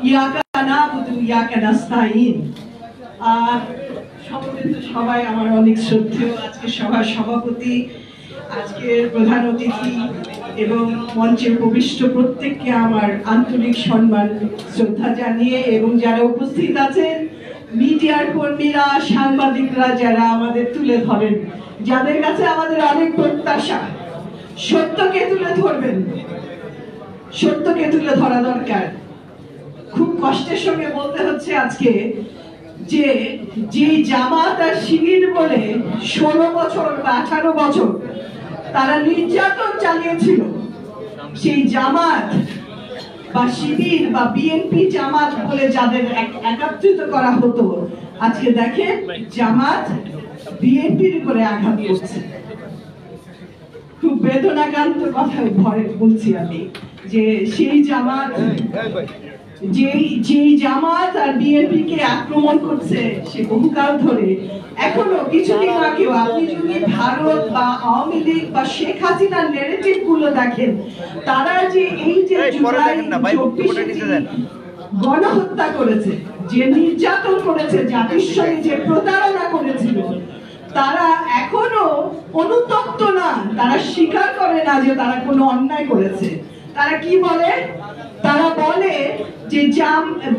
ইয়াকা নাবুদু ইয়াকা নাস্তাইন। সমবেত সবাই আমার অনেক শ্রদ্ধেয় আজকে সভার সভাপতি, আজকের প্রধান অতিথি এবং মঞ্চে উপবিষ্ট প্রত্যেককে আমার আন্তরিক সম্মান শ্রদ্ধা জানিয়ে, এবং যারা উপস্থিত আছেন মিডিয়ার কর্মীরা, সাংবাদিকরা যারা আমাদের তুলে ধরেন, যাদের কাছে আমাদের অনেক প্রত্যাশা, সত্যকে তুলে ধরবেন, সত্যকে তুলে ধরা দরকার। খুব কষ্টের সঙ্গে বলতে হচ্ছে আজকে যে জামাত আর শিবির বলে 16 বছর বা 18 বছর তারা নির্যাতন চালিয়েছিল, সেই জামাত বা শিবির বা বিএনপি জামাত বলে যাদের একত্রিত করা হতো, আজকে দেখেন জামাত বিএনপির উপরে আঘাত করছে। খুব বেদনাক্রান্ত কথা বলছি আমি, যে সেই জামাত যেই জামাত আর বিএনপি কে আক্রমণ করছে সে বহুকাল ধরে, এখনো কিছুদিন আগেও আপনি যদি ভারত বা আওয়ামী লীগ বা শেখ হাসিনার ন্যারেটিভ গুলো দেখেন, তারা যে এই যে জুলাই 24 গণহত্যা করেছে, যে নির্যাতন করেছে, জাতির সঙ্গে যে প্রতারণা করেছিল, তারা এখনো অনুতপ্ত না, তারা স্বীকার করে না যে তারা কোনো অন্যায় করেছে। তারা কি বলে? তারা বলে যে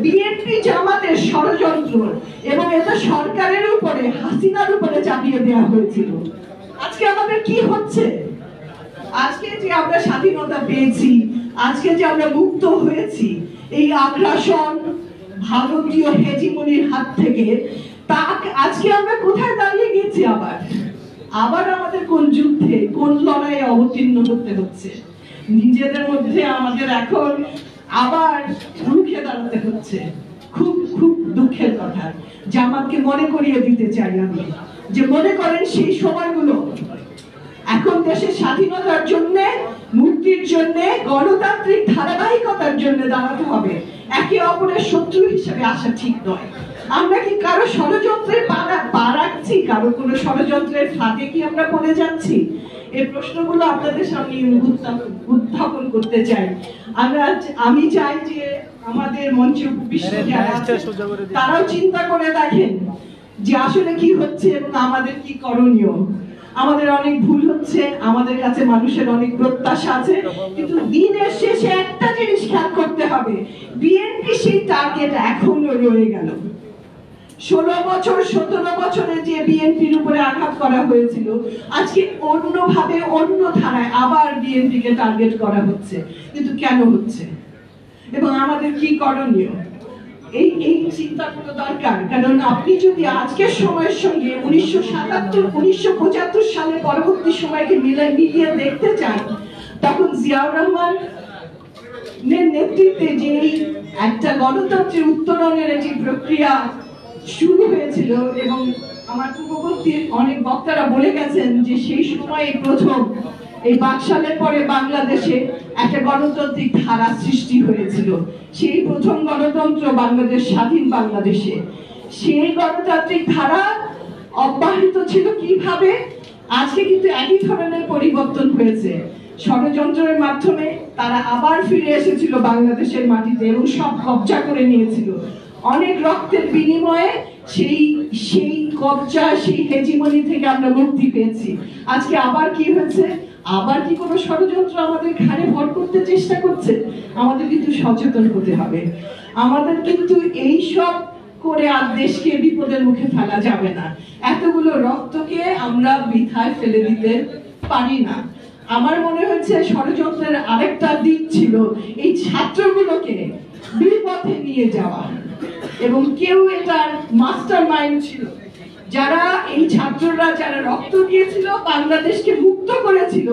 বিএনপি জামাতের ষড়যন্ত্র এবং এটা সরকারের উপরে, হাসিনার উপরে চাপিয়ে দেওয়া হয়েছিল। আজকে আমাদের কি হচ্ছে? আজকে যে আমরা স্বাধীনতা পেয়েছি, আজকে যে আমরা মুক্ত হয়েছি এই আগ্রাসন, ভারতীয় হেজিমনির হাত থেকে, তা আজকে আমরা কোথায় দাঁড়িয়ে গেছি? আবার আমাদের কোন যুদ্ধে, কোন লড়াইয়ে অবতীর্ণ হতে হচ্ছে? নিজেদের মধ্যে আমাদের এখন আবার রুখে দাঁড়াতে হচ্ছে। খুব খুব দুঃখের কথা। জামাতকে মনে করিয়ে দিতে চাই আমি, যে মনে করেন সেই সময়গুলো, এখন দেশের স্বাধীনতার জন্য, মুক্তির জন্য, গণতান্ত্রিক ধারাবাহিকতার জন্য দাঁড়াতে হবে। একে অপরের শত্রু হিসেবে আসা ঠিক নয়। আমরা কি কারো ষড়যন্ত্রের পা রাখছি? কারো কোনো ষড়যন্ত্রের ফাঁদে কি আমরা পড়ে যাচ্ছি? এই প্রশ্নগুলো আপনাদের সামনে উত্থাপন করতে চাই। আমি চাই যে আমাদের মঞ্চে উপবিষ্ট যারা আছেন তারাও চিন্তা করে দেখেন যে আসলে কি হচ্ছে এবং আমাদের কি করণীয়। আমাদের অনেক ভুল হচ্ছে, আমাদের কাছে মানুষের অনেক প্রত্যাশা আছে, কিন্তু দিনের শেষে একটা জিনিস খেয়াল করতে হবে, বিএনপি সেই টার্গেট এখনো রয়ে গেল। 16 বছর 17 বছরে যে বিএনপির উপরে আঘাত করা হয়েছিল, আজকে অন্যভাবে, অন্য ধারায় আবার বিএনপি কে টার্গেট করা হচ্ছে। কিন্তু কেন হচ্ছে এবং আমাদের কি করণীয়? এই চিন্তাগুলো দরকার। কারণ আপনি যদি আজকের সময়ের সঙ্গে 1975 সালের পরবর্তী সময়কে মিলিয়ে দেখতে চান, তখন জিয়াউর রহমানের নেতৃত্বে যে একটা গণতন্ত্রের উত্তরণের একটি প্রক্রিয়া শুরু হয়েছিল, এবং আমার পূর্ববর্তী অনেক বক্তারা বলে গেছেন যে সেই সময় প্রথম এই বাকশালের পরে বাংলাদেশে একটা গণতান্ত্রিক ধারা সৃষ্টি হয়েছিল। সেই প্রথম গণতন্ত্র বাংলাদেশ, স্বাধীন বাংলাদেশে। সেই গণতান্ত্রিক ধারা অব্যাহত ছিল কিভাবে? আজকে কিন্তু একই ধরনের পরিবর্তন হয়েছে। ষড়যন্ত্রের মাধ্যমে তারা আবার ফিরে এসেছিল বাংলাদেশের মাটিতে এবং সব কবজা করে নিয়েছিল। অনেক রক্তের বিনিময়ে সেই কবজা, সেই হেজিমনি থেকে আমরা মুক্তি পেয়েছি। আজকে আবার কি হয়েছে? আবার কি কোনো ষড়যন্ত্র আমাদের ঘাড়ে ভর করতে চেষ্টা করছে? আমাদের কিন্তু সচেতন হতে হবে। আমাদের কিন্তু এই সব করে আর দেশকে বিপদের মুখে ফেলা যাবে না। এতগুলো রক্তকে আমরা বৃথায় ফেলে দিতে পারি না। আমার মনে হচ্ছে ষড়যন্ত্রের আরেকটা দিক ছিল এই ছাত্রগুলোকে বিপথে নিয়ে যাওয়া, এবং কেউ এটার মাস্টার মাইন্ড ছিল। যারা এই ছাত্ররা যারা রক্ত দিয়েছিল, বাংলাদেশকে মুক্ত করেছিল,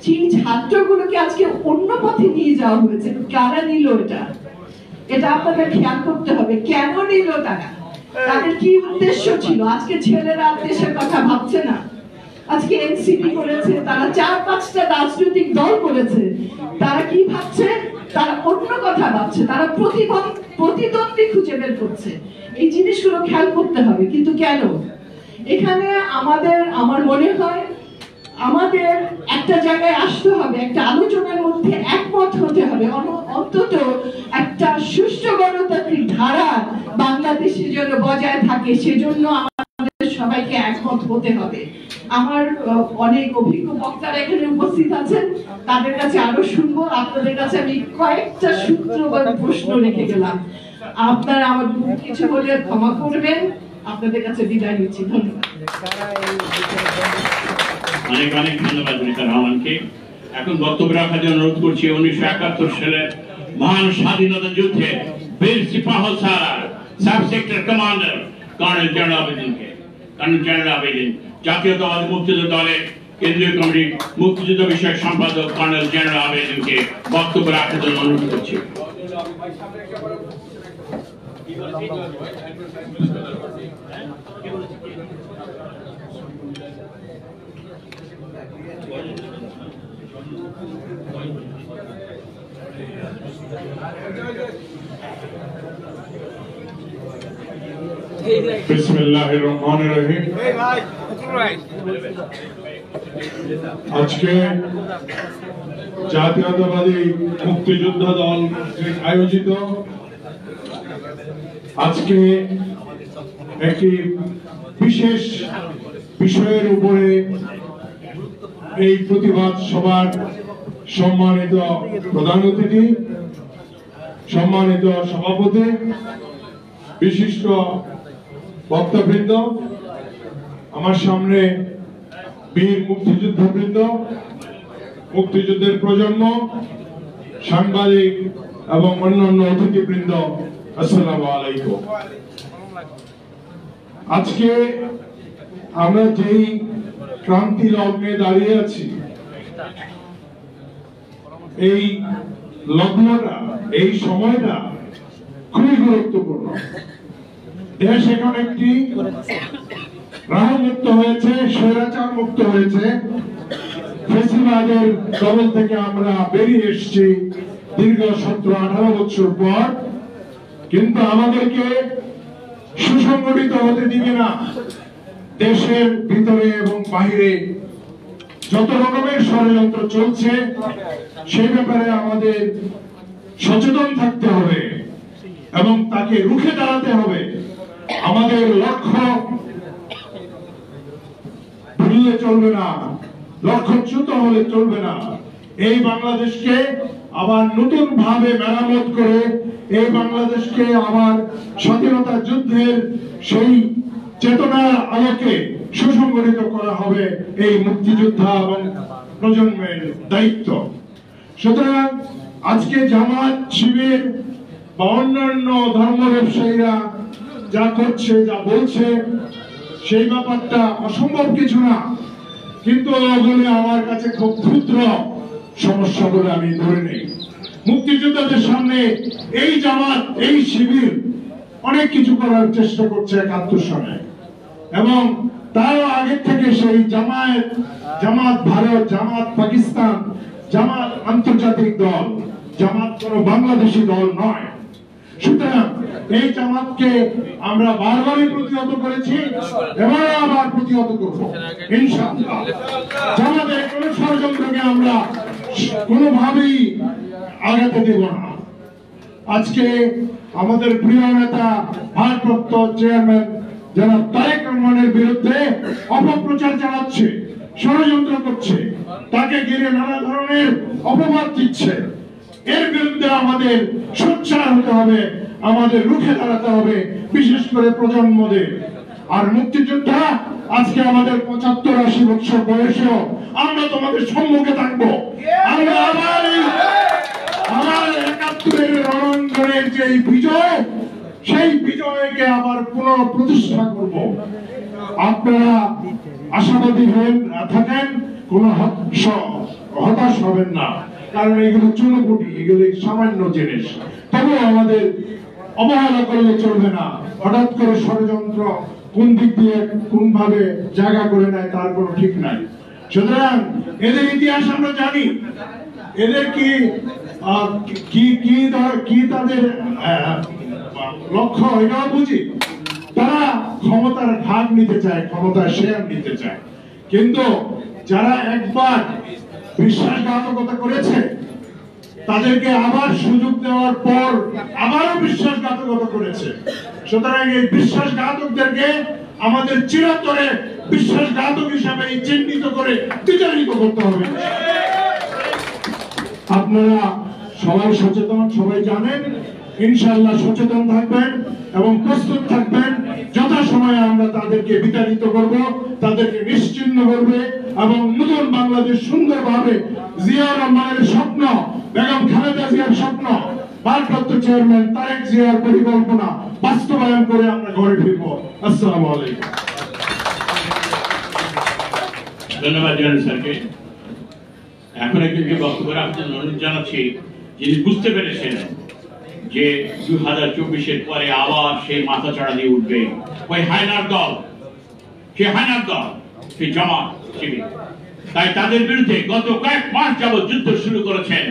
সেই ছাত্রগুলোকে আজকে অন্য পথে নিয়ে যাওয়া হয়েছে। কারা নিল এটা আপনাদের খেয়াল করতে হবে। কেন নিল তারা? তাদের কি উদ্দেশ্য ছিল? আজকে ছেলেরা দেশের কথা ভাবছে না। আজকে এনসিপি করেছে, তারা 4-5টা রাজনৈতিক দল করেছে। তারা কি ভাবছে? তারা অন্য কথা ভাবছে, তারা প্রতিদ্বন্দ্বী খুঁজে বের করছে। এই জিনিসগুলো খেয়াল করতে হবে। কিন্তু কেন? এখানে আমার মনে হয় আমাদের একটা জায়গায় আসতে হবে, একটা আলোচনার মধ্যে একমত হতে হবে, অন্তত একটা সুষ্ঠু গণতান্ত্রিক ধারা বাংলাদেশের জন্য বজায় থাকে, সেজন্য আমাদের সবাইকে একমত হতে হবে। আমার অনেক অভিজ্ঞ বক্তারা এখানে উপস্থিত আছেন, তাদের কাছে আরো শুনবো। আপনাদের কাছে আমি কয়েকটা সূত্র বা প্রশ্ন রেখে গেলাম, আপনারা আমার কিছু বলে ক্ষমা করবেন। আপনাদের কাছে বিদায় নিচ্ছি, ধন্যবাদ। অনেক অনেক ধন্যবাদ মিস্টার রহমানকে। এখন বক্তব্য রাখার জন্য অনুরোধ করছি 1971 সালের মহান স্বাধীনতা যুদ্ধে বীর সিপাহী সালার sub sector commander colonel general আবেদিনকে। কর্নেল জেনারেল আবেদিন জাতীয়তাবাদী মুক্তিযুদ্ধ দলের কেন্দ্রীয় কমিটির মুক্তিযুদ্ধ বিষয়ক সম্পাদক কর্নেল জেনারেল আবেদিনকে বক্তব্য রাখার জন্য অনুরোধ করছি। বিসমিল্লাহির রহমানির রহিম। আজকে জাতীয়তাবাদী মুক্তিযোদ্ধা দল আয়োজিত আজকে একটি বিশেষ বিষয়ের উপরে এই প্রতিবাদ সভার সম্মানিত প্রধান অতিথি, সম্মানিত সভাপতি, বিশিষ্ট বক্তাবৃন্দ, আমার সামনে বীর মুক্তিযোদ্ধাবৃন্দ, মুক্তিযুদ্ধের প্রজন্ম, সাংবাদিক এবং অন্যান্য অতিথিবৃন্দ, আসসালামু আলাইকুম। আজকে আমরা যেই ক্রান্তি লগ্নে দাঁড়িয়ে আছি, এই লগ্নটা, এই সময়টা খুবই গুরুত্বপূর্ণ। দেশ এখন একটি রাহমুক্ত হয়েছে, স্বৈরাচার মুক্ত হয়েছে, ফেসিবাদের কবল থেকে আমরা বেরিয়ে এসেছি দীর্ঘ 17-18 বছর পর। কিন্তু আমাদেরকে সুসংগঠিত হতে দিবে না। দেশের ভিতরে এবং বাহিরে যত রকমের ষড়যন্ত্র চলছে, সেই ব্যাপারে আমাদের সচেতন থাকতে হবে এবং তাকে রুখে দাঁড়াতে হবে। আমাদের লক্ষ্য ভুললে চলবে না, লক্ষ্যচ্যুত হলে চলবে না। এই বাংলাদেশকে আবার নতুন ভাবে মেরামত করে এই বাংলাদেশকে আবার স্বাধীনতা যুদ্ধের সেই চেতনার আলোকে সুসংগঠিত করা হবে এই মুক্তিযোদ্ধা এবং প্রজন্মের দায়িত্ব। সুতরাং আজকে জামাত, শিবির বা অন্যান্য ধর্ম ব্যবসায়ীরা যা করছে, যা বলছে, সেই ব্যাপারটা অসম্ভব কিছু না, কিন্তু ওগুলো আমার কাছে খুব ক্ষুদ্র সমস্যা বলে আমি ধরে নেই। মুক্তিযোদ্ধাদের সামনে এই জামাত, এই শিবির অনেক কিছু করার চেষ্টা করছে 71 সালে, এবং তারও আগে থেকে সেই জামাত ভারত, জামাত পাকিস্তান, জামাত আন্তর্জাতিক দল, জামাত কোন বাংলাদেশি দল নয়। সুতরাং এই জামাতকে আমরা বারবারই প্রতিহত করেছি, এবার আবার প্রতিহত করবো ইনশাআল্লাহ। জামাতের কোন ষড়যন্ত্রকে আমরা কোনোভাবেই আগাতে দেব না। আজকে আমাদের প্রিয় নেতা, ভারপ্রাপ্ত চেয়ারম্যান জনাব তারেক রহমানের বিরুদ্ধে অপপ্রচার চালাচ্ছে, ষড়যন্ত্র করছে, তাকে ঘিরে নানা ধরনের অপবাদ দিচ্ছে। এর বিরুদ্ধে আমাদের সোচ্চার হতে হবে, আমাদের রুখে দাঁড়াতে হবে, বিশেষ করে প্রজন্মদের। আর মুক্তিযোদ্ধা, আজকে আমাদের 75-80 বছর বয়সেও আমরা তোমাদের সম্মুখে থাকবো। আমরা আবার আমার 71-এর রণাঙ্গনের যে বিজয়, সেই বিজয়কে আবার পুনঃপ্রতিষ্ঠা করব। আপনারা আশাবাদী হয়ে থাকেন, কোন হতাশ হবেন না, কারণ এগুলো চুনোপুটি, এগুলো সামান্য জিনিস। তবুও আমাদের অবহেলা করলে চলবে না। হঠাৎ করে ষড়যন্ত্র কোন দিক দিয়ে কোন ভাবে জায়গা করে নেয় তার কোনো ঠিক নাই। সুতরাং এদের ইতিহাস আমরা জানি, এদের কি তাদের লক্ষ্য এটাও বুঝি। তারা ক্ষমতার ভাগ নিতে চায়, ক্ষমতার শেয়ার নিতে চায়। কিন্তু যারা একবার বিশ্বাসঘাতকতা করেছে তাদেরকে আবার সুযোগ দেওয়ার পর আবারও বিশ্বাসঘাতকতা করেছে। সুতরাং এই বিশ্বাসঘাতকদেরকে আমাদের চিরতরে বিশ্বাসঘাতক হিসাবে চিহ্নিত করে বিচারিত করতে হবে। আপনারা সবাই সচেতন, সবাই জানেন, ইনশাআল্লাহ সচেতন থাকবেন এবং প্রস্তুত থাকবেন। যথাসময়ে আমরা তাদেরকে বিতাড়িত করব, তাদেরকে নিশ্চিহ্ন করবে এবং নতুন বাংলাদেশ সুন্দরভাবে জিয়া রহমানের স্বপ্ন, বেগম খালেদা জিয়ার স্বপ্ন, ভারপ্রাপ্ত চেয়ারম্যান তারেক জিয়ার পরিকল্পনা বাস্তবায়ন করে আমরা ঘরে ফিরব। আসসালামু আলাইকুম। ধন্যবাদ জেনারেল স্যারকে। এখন একজনকে বক্তব্য রাখার জন্য অনুরোধ জানাচ্ছি, যিনি বুঝতে পেরেছেন যে 2024-এর পরে আবার সেই মাথা চড়া দিয়ে উঠবে ওই হায়নার দল, সেই জামাত শিবির। তাই তাদের বিরুদ্ধে গত কয়েক মাস যাবৎ যুদ্ধ শুরু করেছেন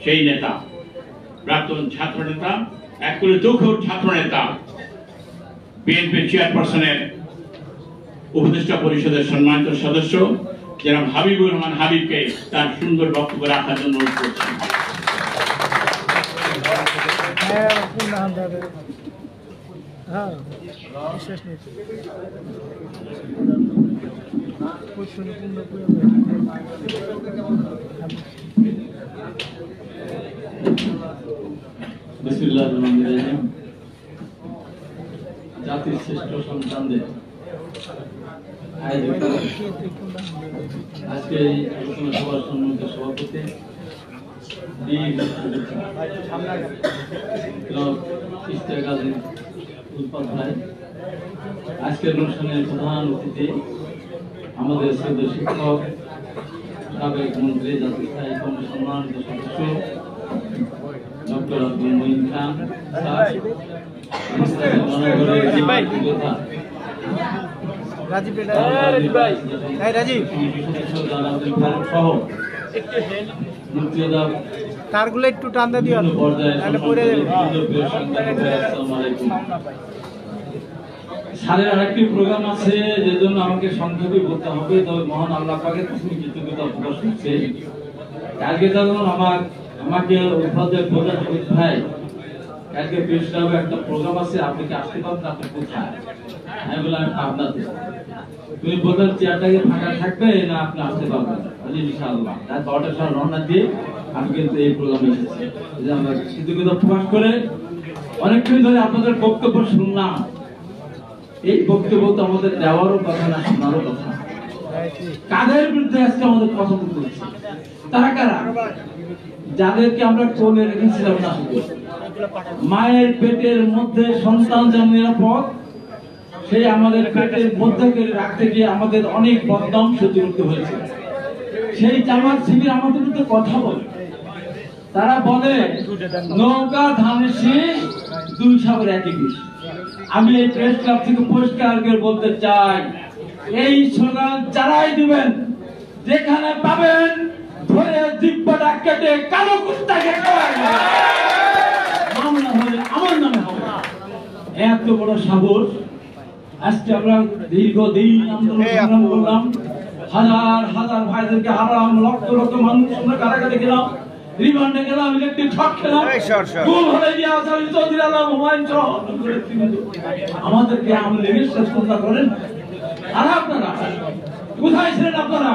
সেই নেতা, প্রাক্তন ছাত্র নেতা, এক করে দখল ছাত্র নেতা, বিএনপি চেয়ারপারসনের উপদেষ্টা পরিষদের সম্মানিত সদস্য জনাব হাবিবুর রহমান হাবিবকে তার সুন্দর বক্তব্য রাখার জন্য অনুরোধ করছি। বিসমিল্লাহির রহমানির রহিম। জাতির শ্রেষ্ঠ সন্তানদের আয়োজিত আজকে এই আলোচনা সভার সম্মানিত সভাপতি ইশতিয়াক আলী উপাধ্যায়, আজকের অনুষ্ঠানের প্রধান অতিথি আমাদের শ্রদ্ধেয় শিক্ষক, সাবেক মন্ত্রী, জাতীয় স্থায়ী কমিটির সম্মানিত সদস্য ডক্টর আব্দুল মঈন খান স্যার, তারগুলো একটু টান্দা দিও, সারের আরেকটি প্রোগ্রাম আছে যে জন্য আমাকে সংক্ষেপে বলতে হবে, তবে মহান আল্লাহ পাকের কাছে কৃতজ্ঞতা প্রকাশ করছে। আজকে যেমন আমাকে উদ্বোধনের প্রধান ভাই আজকে প্রেস ক্লাবে একটা প্রোগ্রাম আছে, আপনি কি আসতে পারবেন? আপনি কোথায়? আমি বললাম আমি পাবনাতে। তুমি বললেন চেয়ারটাকে ফাঁকা থাকবে না আপনি আসতে পারবেন? ইনশাআল্লাহ। রাত 12টার সময় রওনা দিয়ে আমি কিন্তু এই প্রোগ্রামে এসেছি। আমরা কৃতজ্ঞতা প্রকাশ করে অনেকক্ষণ ধরে আপনাদের বক্তব্য শুনলাম। এই বক্তব্য তো আমাদের দেওয়ারও কথা না, শোনারও কথা। কাদের বিরুদ্ধে আজকে আমাদের কথা বলতে হচ্ছে? তারা কারা? যাদেরকে আমরা কোলে রেখেছিলাম না, মায়ের পেটের মধ্যে সন্তান যেমন নিরাপদ, সেই আমাদের পেটের মধ্যে রাখতে গিয়ে আমাদের অনেক বদনাম সহ্য করতে হয়েছে। সেই জামাত শিবির আমাদের বিরুদ্ধে কথা বলে, তারা বলে নৌকা ধানের শীষ, দুই সাগর একই বিষ। আমি এই প্রেস ক্লাব থেকে পরিষ্কার করে বলতে চাই, এই স্লোগান যারাই দিবেন, যেখানে পাবেন ধরে জিব্বাটা কেটে কালো কুত্তাকে মামলা হলে আমার নামে হবে। এত বড় সাহস! আজকে আমরা দীর্ঘদিন আন্দোলন করলাম, হাজার হাজার ভাইদেরকে হারালাম, লক্ষ লক্ষ মানুষ আমরা কারাগারে গেলাম, রিমান্ডে গেলাম, ইলেকট্রিক শক খেলাম, গুম হয়ে গিয়ে আসামি চৌধুরী আলম হুমায়ুন সহ আমাদেরকে আওয়ামী লীগের চেষ্টা করেন। আর আপনারা কোথায় ছিলেন? আপনারা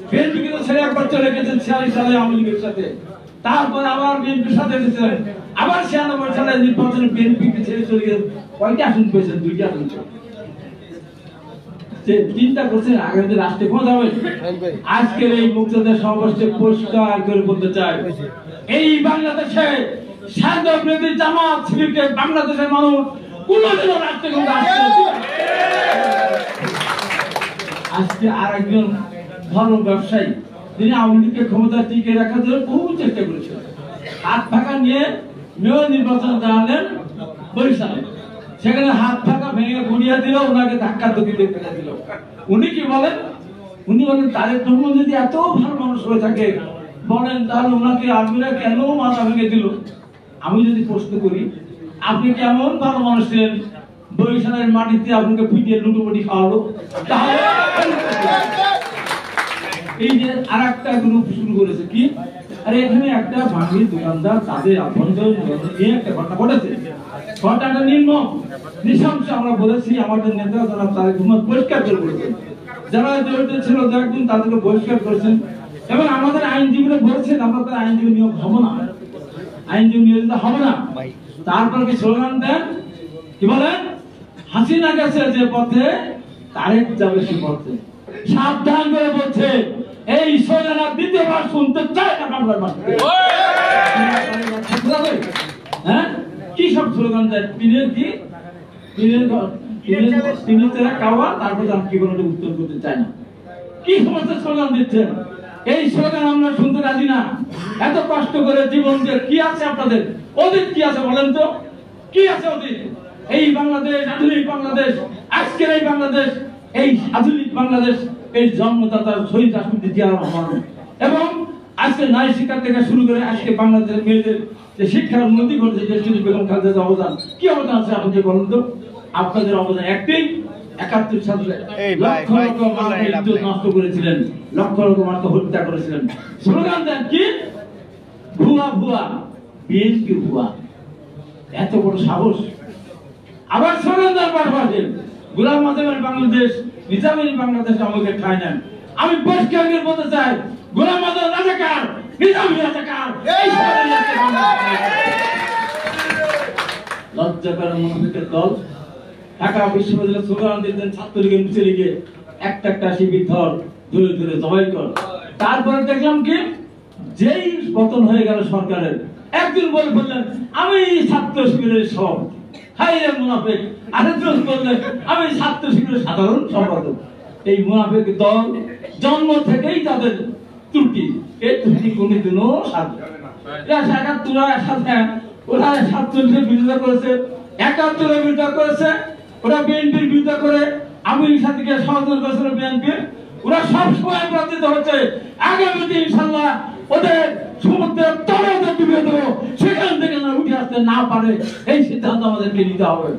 বিএনপিকে তো ছেড়ে একবার চলে গেছেন 46 সালে আওয়ামী লীগের সাথে, তারপর আবার বিএনপির সাথে এসেছিলেন, আবার 96 সালে নির্বাচনে বিএনপিকে ছেড়ে চলে গেছেন। কয়টা আসন পেয়েছেন? 2টা আসন। চিন্তা করছেন আগামী রাষ্ট্রে ক্ষমতা হবে? আজকের এই মুক্তিযুদ্ধ সমাবেশে পরিষ্কার করে বলতে চাই, এই বাংলাদেশে স্বাধীনতাবিরোধী জামাত শিবিরকে বাংলাদেশের মানুষ কোনদিনও রাষ্ট্রে ক্ষমতা আসতে দেবে না। আজকে আর একজন ধর্ম ব্যবসায়ী, তিনি আওয়ামী লীগকে ক্ষমতা টিকে রাখার জন্য বহু চেষ্টা করেছিলেন, হাত ফাঁকা নিয়ে মেয়র নির্বাচন দাঁড়ালেন বরিশালে, সেখানে হাত ফাঁকা ভেঙে গুড়িয়ে দিল, ওনাকে ধাক্কা দিয়ে ফেলে দিল। উনি কি বলেন? উনি বলেন তারেক রহমান যদি এত ভালো মানুষ হয়ে থাকে, বলেন তাহলে ওনাকে আর্মিরা কেন মাথা ভেঙে দিল? আমি যদি প্রশ্ন করি, আপনি কেমন ভালো মানুষ ছিলেন, বরিশালের মাটিতে আপনাকে পিটিয়ে লুটোপুটি খাওয়ালো? তাহলে এই যে আর একটা গ্রুপ শুরু করেছে কি, আরে এখানে একটা ভাঙির দোকানদার তাদের আভ্যন্তরীণ নিয়ে একটা ঘটনা ঘটেছে। ঘটনাটা নিঃশংস আমরা বলেছি, আমাদের নেতা যারা তাদের পরিষ্কার করে বলেছেন, যারা জড়িত ছিল একদিন তাদেরকে বহিষ্কার করেছেন এবং আমাদের আইনজীবীরা বলছেন আমরা তার আইনজীবী নিয়োগ হবো না, আইনজীবী নিয়োজিত হবে না। তারপর কি স্লোগান দেন, কি বলেন, হাসিনা গেছে যে পথে তারেক যাবে সে পথে। সাবধান করে বলছে এই স্লোগান আর দ্বিতীয়বার শুনতে চায় না বাংলার মানুষ। হ্যাঁ কি সব স্লোগান দেয়, পিনের কি পিনের তেরা কাওয়া, তারপর আমি কি কোনো উত্তর করতে চাই না, কি সমস্ত স্লোগান দিচ্ছেন। এই স্লোগান আমরা শুনতে রাজি না। এত কষ্ট করে জীবন দিয়ে কি আছে আপনাদের, অতীত কি আছে বলেন তো, কি আছে অতীত? এই বাংলাদেশ, আধুনিক বাংলাদেশ, আজকের এই বাংলাদেশ, এই আধুনিক বাংলাদেশ, এই জন্মদাতা শহীদ রাষ্ট্রপতি জিয়া রহমান এবং আজকে নারী শিক্ষা থেকে শুরু করে আজকে বাংলাদেশের মেয়েদের যে শিক্ষার উন্নতি ঘটেছে, দেশটি বেগম খালেদার অবদান, কি অবদান আছে আপনি বলুন তো? আপনাদের অবদান একটাই, ৭১ সালে লক্ষ লক্ষ মানুষের ইজ্জত নষ্ট করেছিলেন, লক্ষ লক্ষ মানুষ হত্যা করেছিলেন। স্লোগান দেন কি, ভুয়া ভুয়া বিএনপি ভুয়া, এত বড় সাহস। আবার স্লোগান দেন পাশাপাশি গোলাম আজমের বাংলাদেশ, নিজামের বাংলাদেশ আমাকে খায় নেন। আমি পরিষ্কার করে বলতে চাই, গোলাম আজম রাজাকার, নিজামী রাজাকার, এই লজ্জা করে মুনাফিকের দল। ঢাকা বিশ্ববিদ্যালয়ের স্লোগান দিতেন ছাত্রলীগের মুছে লিগে একটা একটা শিবির ধর, ধরে ধরে জবাই কর। তারপরে দেখলাম কি, যেই পতন হয়ে গেল সরকারের, একজন বলে বললেন আমি ছাত্র শিবিরের সভাপতি, হাই রে মুনাফিক। আরেকজন বললেন আমি ছাত্র শিবিরের সাধারণ সম্পাদক। এই মুনাফিক দল জন্ম থেকেই তাদের ত্রুটি, এই ত্রুটি কোনদিনও সাধবে না। ওরা ৪৭-এর বিরোধিতা করেছে, ৭১-এর বিরোধিতা করেছে, ওরা বিএনপির বিরোধিতা করে আওয়ামী সাথে সহযোগিতা করেছিল বিএনপি। ওরা সব সময় পরাজিত হচ্ছে। আগামীতে ইনশাআল্লাহ ওদের সমুদ্রের তলে ওদের ডুবিয়ে দেবো, সেখান থেকে না উঠে আসতে না পারে, এই সিদ্ধান্ত আমাদেরকে নিতে হবে।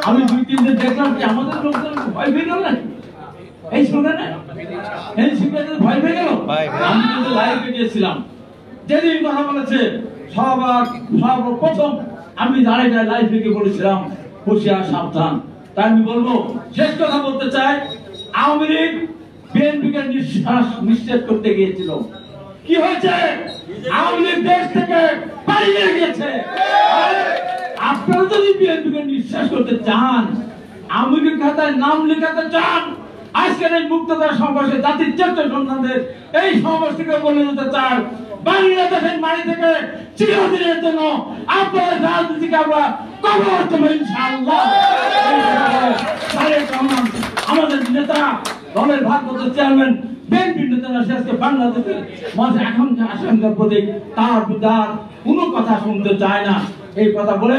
আমি ২-৩ দিন দেখলাম কি আমাদের লোকজন ভয় পেয়ে গেল না এই স্লোগানে, এই স্লোগানে ভয় পেয়ে গেল। আমি কিন্তু লাইভে গিয়েছিলাম, যেদিন কথা বলেছে সর্বপ্রথম আমি দাঁড়িয়ে লাইভে গিয়ে বলেছিলাম হুঁশিয়ার সাবধান। তাই আমি বলবো, শেষ কথা বলতে চাই, আওয়ামী লীগ বিএনপিকে নিঃশেষ করতে গিয়েছিল, কি হয়েছে? আওয়ামী লীগ দেশ থেকে পালিয়ে গিয়েছে। আপনারা যদি বিএনপিকে নিঃশেষ করতে চান, আওয়ামী লীগ খাতায় নাম লেখাতে চান, আজকের এই মুক্ততার সমাবেশে জাতির চেষ্টা সন্তানদের এই সমাবেশ থেকে বলে যেতে চান, বাংলাদেশের মাটি থেকে চিরদিনের জন্য আপনাদের রাজনীতিকে আমরা কবর দেব ইনশাআল্লাহ। আমাদের নেতা, দলের ভারপ্রাপ্ত চেয়ারম্যান, বিএনপির নেতারা আজকে বাংলাদেশের মাঝে আশঙ্কার প্রতীক, তার বিদার কোনো কথা শুনতে চায় না। এই কথা বলে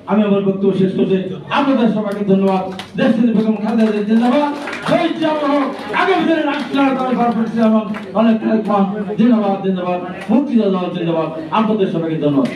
আমি আমার বক্তব্য শেষ করছি। আপনাদের সবাইকে ধন্যবাদ। দেশটির বেগম খালেদা জিন্দাবাদ, শহীদ জিয়া আগামী দিনে রাষ্ট্রীয় করে অনেক জিন্দাবাদ জিন্দাবাদ, মুক্তিযোদ্ধা জিন্দাবাদ। আপনাদের সবাইকে ধন্যবাদ।